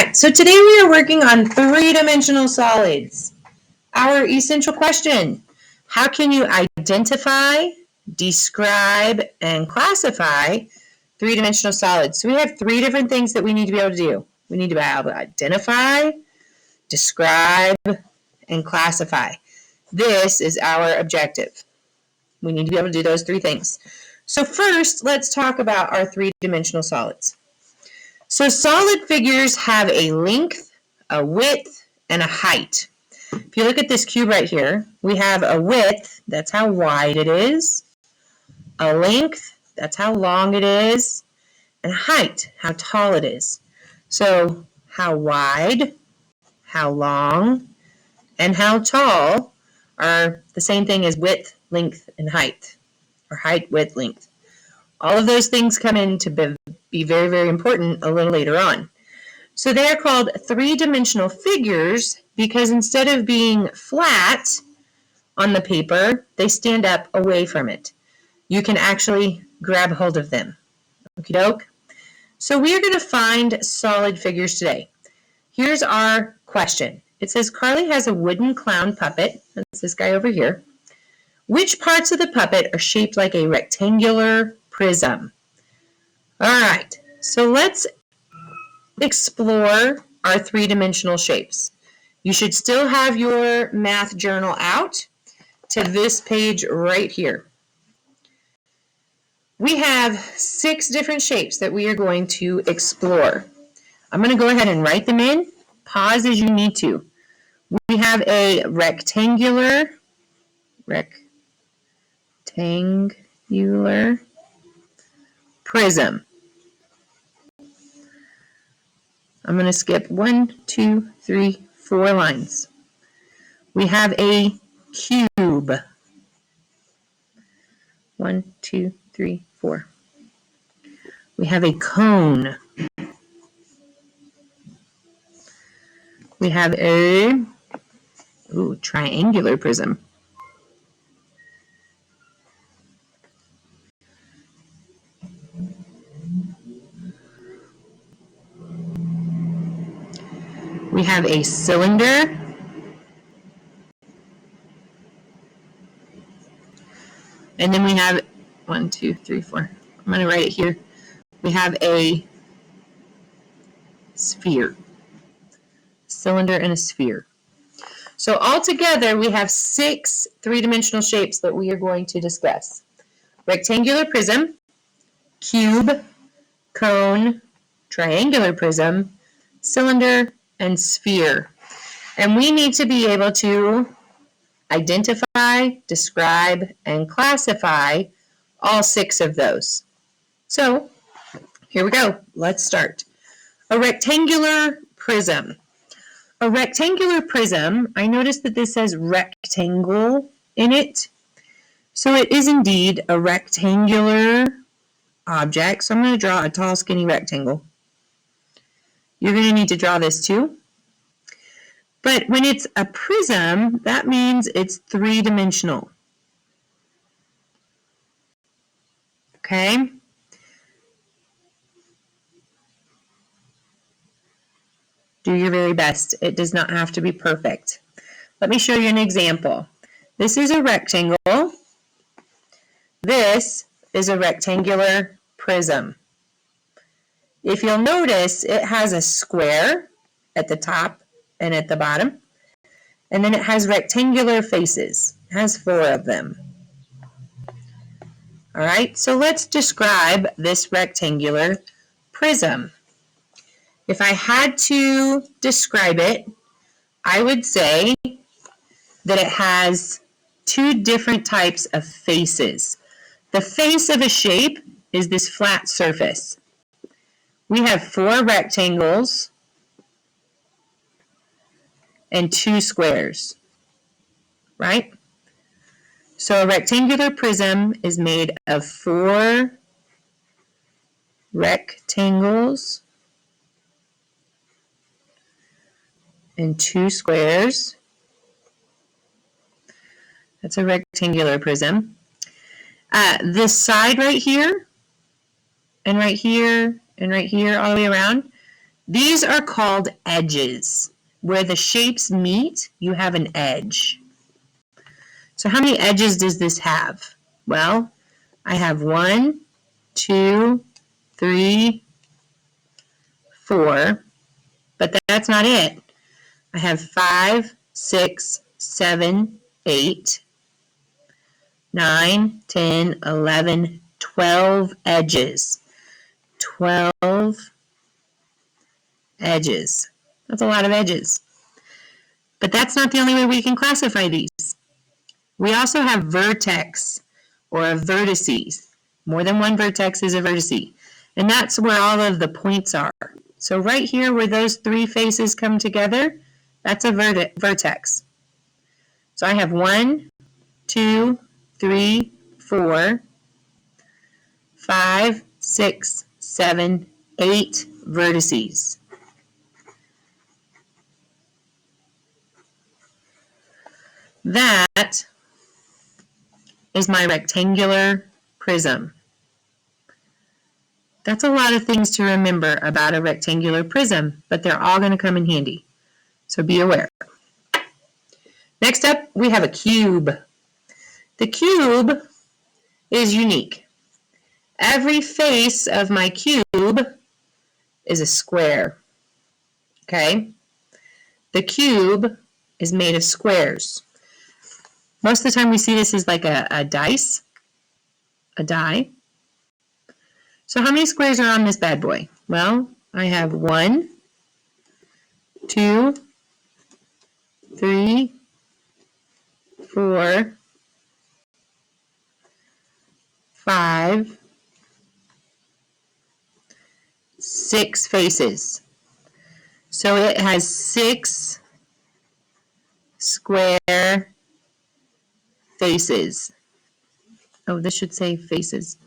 right, so today we are working on three-dimensional solids. Our essential question: how can you identify, describe, and classify three-dimensional solids? So we have three different things that we need to be able to do. We need to be able to identify, describe, and classify. This is our objective. We need to be able to do those three things. So first, let's talk about our three-dimensional solids. So solid figures have a length, a width, and a height. If you look at this cube right here, we have a width, that's how wide it is, a length, that's how long it is, and a height, how tall it is. So how wide, how long, and how tall are the same thing as width, length, and height, or height, width, length. All of those things come in to be very, very important a little later on. So they are called three-dimensional figures because instead of being flat on the paper, they stand up away from it. You can actually grab hold of them. Okie doke? So we are going to find solid figures today. Here's our question. It says Carly has a wooden clown puppet. That's this guy over here. Which parts of the puppet are shaped like a rectangular prism? All right, so let's explore our three-dimensional shapes. You should still have your math journal out to this page right here. We have 6 different shapes that we are going to explore. I'm going to go ahead and write them in. Pause as you need to. We have a rectangular prism. I'm going to skip 1, 2, 3, 4 lines. We have a cube. 1, 2, 3, 4. We have a cone. We have a triangular prism. We have a cylinder. And then we have 1, 2, 3, 4. I'm going to write it here. We have a sphere. Cylinder and a sphere. So altogether, we have 6 three-dimensional shapes that we are going to discuss. Rectangular prism, cube, cone, triangular prism, cylinder, and sphere. And we need to be able to identify, describe, and classify all 6 of those. So here we go. Let's start. A rectangular prism. A rectangular prism, I noticed that this says rectangle in it. So it is indeed a rectangular object. So I'm going to draw a tall, skinny rectangle. You're going to need to draw this too. But when it's a prism, that means it's three-dimensional. Okay? Do your very best. It does not have to be perfect. Let me show you an example. This is a rectangle. This is a rectangular prism. If you'll notice, it has a square at the top and at the bottom. And then it has rectangular faces. It has 4 of them. All right, so let's describe this rectangular prism. If I had to describe it, I would say that it has 2 different types of faces. The face of a shape is this flat surface. We have 4 rectangles and 2 squares, right? So a rectangular prism is made of 4 rectangles and 2 squares. That's a rectangular prism. This side right here, and right here, and right here, all the way around, These are called edges. Where the shapes meet, you have an edge. So how many edges does this have? Well, I have 1, 2, 3, 4, but that's not it. I have 5, 6, 7, 8, 9, 10, 11, 12 edges. 12 edges. That's a lot of edges. But that's not the only way we can classify these. We also have vertex or vertices. More than one vertex is a vertice. And that's where all of the points are. So right here where those three faces come together, that's a vertex. So I have 1, 2, 3, 4, 5, 6, 7, 8 vertices. That is my rectangular prism. That's a lot of things to remember about a rectangular prism, but they're all going to come in handy. So be aware. Next up, we have a cube. The cube is unique. Every face of my cube is a square. Okay? The cube is made of squares. Most of the time we see this as like a dice, a die. So how many squares are on this bad boy? Well, I have 1, 2, 3, 4, 5, 6 faces. So it has 6 square faces. Oh, this should say faces.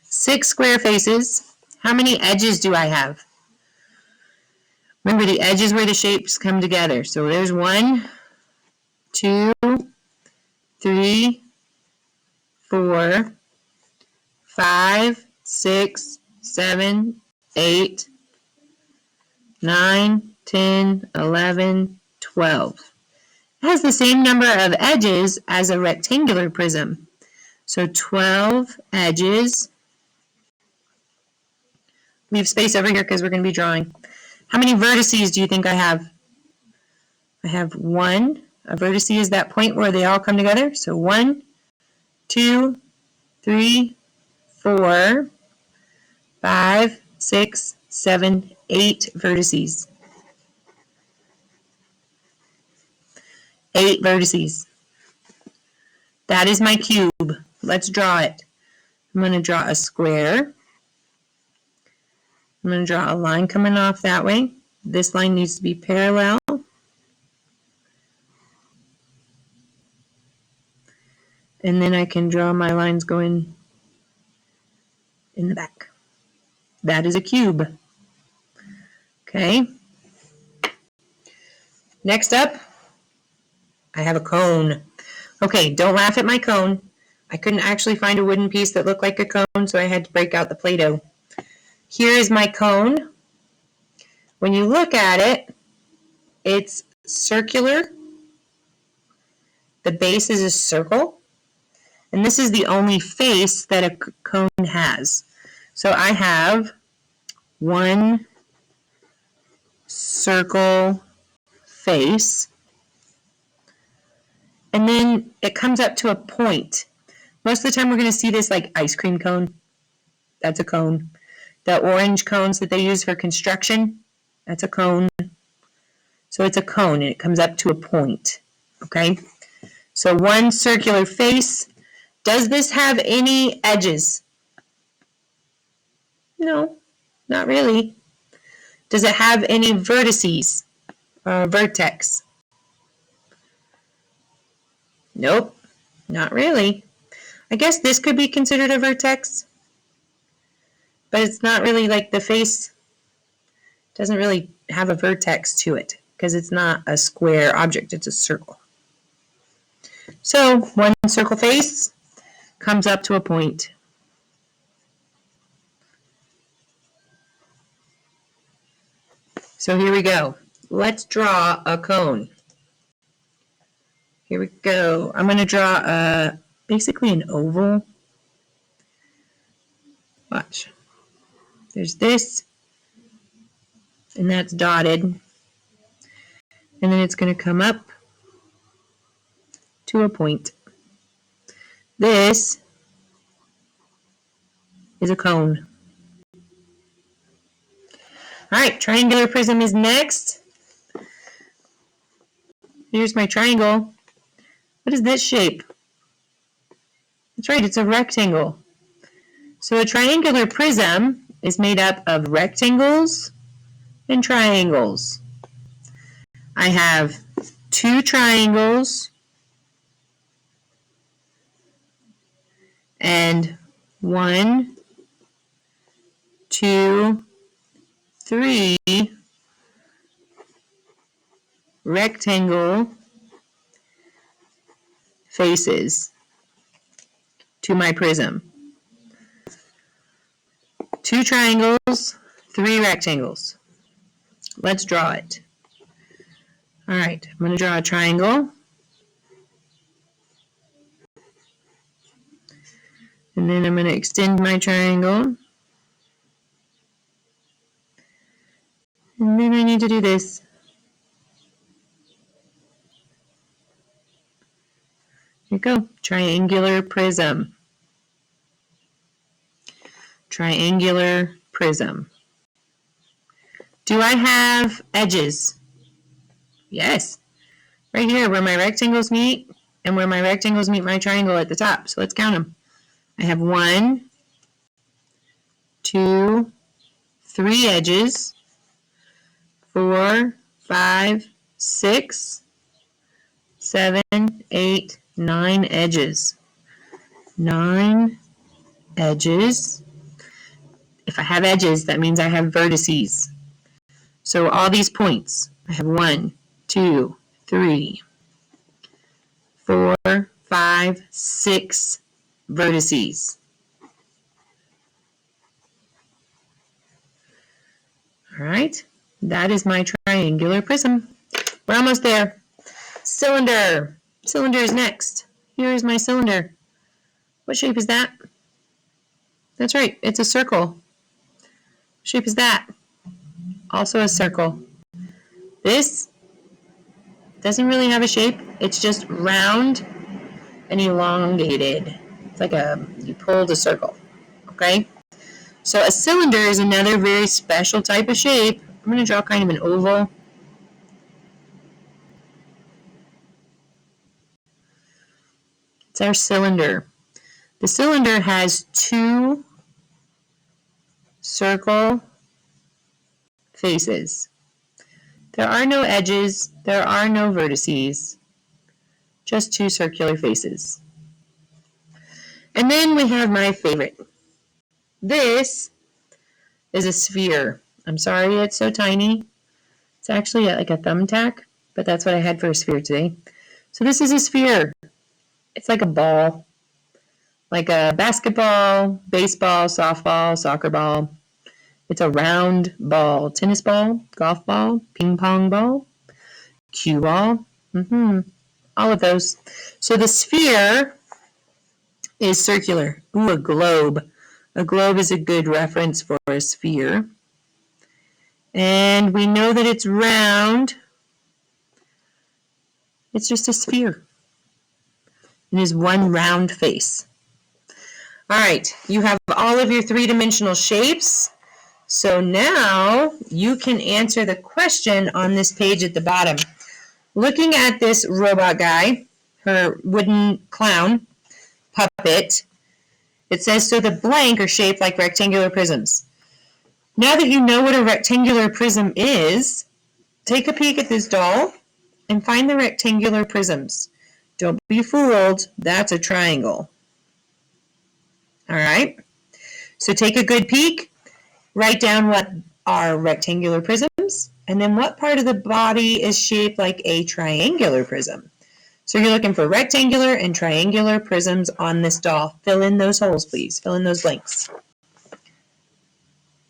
6 square faces. How many edges do I have? Remember, the edges where the shapes come together. So there's 1, 2, 3, 4, 5, 6, 7, 8, 9, 10, 11, 12. It has the same number of edges as a rectangular prism. So 12 edges. Leave space over here because we're going to be drawing. How many vertices do you think I have? I have 1. A vertice is that point where they all come together. So 1, 2, 3, 4, 5, 6, 7, 8 vertices. 8 vertices. That is my cube. Let's draw it. I'm going to draw a square. I'm going to draw a line coming off that way. This line needs to be parallel. And then I can draw my lines going in the back. That is a cube. Okay. Next up, I have a cone. Okay, don't laugh at my cone. I couldn't actually find a wooden piece that looked like a cone, so I had to break out the Play-Doh. Here is my cone. When you look at it, it's circular. The base is a circle. And this is the only face that a cone has. So I have 1 circle face. And then it comes up to a point. Most of the time we're going to see this like ice cream cone. That's a cone. The orange cones that they use for construction, that's a cone. So it's a cone and it comes up to a point. Okay? So 1 circular face. Does this have any edges? No, not really. Does it have any vertices or vertex? Nope, not really. I guess this could be considered a vertex, but it's not really like the face doesn't really have a vertex to it because it's not a square object, it's a circle. So 1 circle face comes up to a point. So here we go. Let's draw a cone. Here we go. I'm going to draw basically an oval. Watch. There's this, and that's dotted. And then it's going to come up to a point. This is a cone. All right, triangular prism is next. Here's my triangle. What is this shape? That's right, it's a rectangle. So a triangular prism is made up of rectangles and triangles. I have two triangles and 1, 2, 3 rectangle faces to my prism. 2 triangles, 3 rectangles. Let's draw it. All right, I'm going to draw a triangle. And then I'm going to extend my triangle. And then I need to do this. Here you go, triangular prism. Triangular prism. Do I have edges? Yes. Right here where my rectangles meet and where my rectangles meet my triangle at the top. So let's count them. I have 1, 2, 3 edges, 4, 5, 6, 7, 8, 9 edges. 9 edges. If I have edges, that means I have vertices. So all these points, I have 1, 2, 3, 4, 5, 6 vertices. All right, that is my triangular prism. We're almost there. Cylinder. Cylinder is next. Here is my cylinder. What shape is that? That's right, it's a circle. What shape is that? Also a circle. This doesn't really have a shape. It's just round and elongated. It's like you pulled a circle, okay? So a cylinder is another very special type of shape. I'm going to draw kind of an oval. It's our cylinder. The cylinder has 2 circle faces. There are no edges, there are no vertices, just 2 circular faces. And then we have my favorite. This is a sphere. I'm sorry it's so tiny. It's actually like a thumbtack, but that's what I had for a sphere today. So this is a sphere. It's like a ball, like a basketball, baseball, softball, soccer ball. It's a round ball, tennis ball, golf ball, ping pong ball, cue ball, all of those. So the sphere is circular. Ooh, a globe. A globe is a good reference for a sphere. And we know that it's round. It's just a sphere. It is one round face. All right, you have all of your 3-dimensional shapes. So now you can answer the question on this page at the bottom. Looking at this robot guy, her wooden clown puppet, it says, so the blank are shaped like rectangular prisms. Now that you know what a rectangular prism is, take a peek at this doll and find the rectangular prisms. Don't be fooled, that's a triangle. All right, so take a good peek, write down what are rectangular prisms, and then what part of the body is shaped like a triangular prism. So you're looking for rectangular and triangular prisms on this doll. Fill in those holes, please. Fill in those blanks.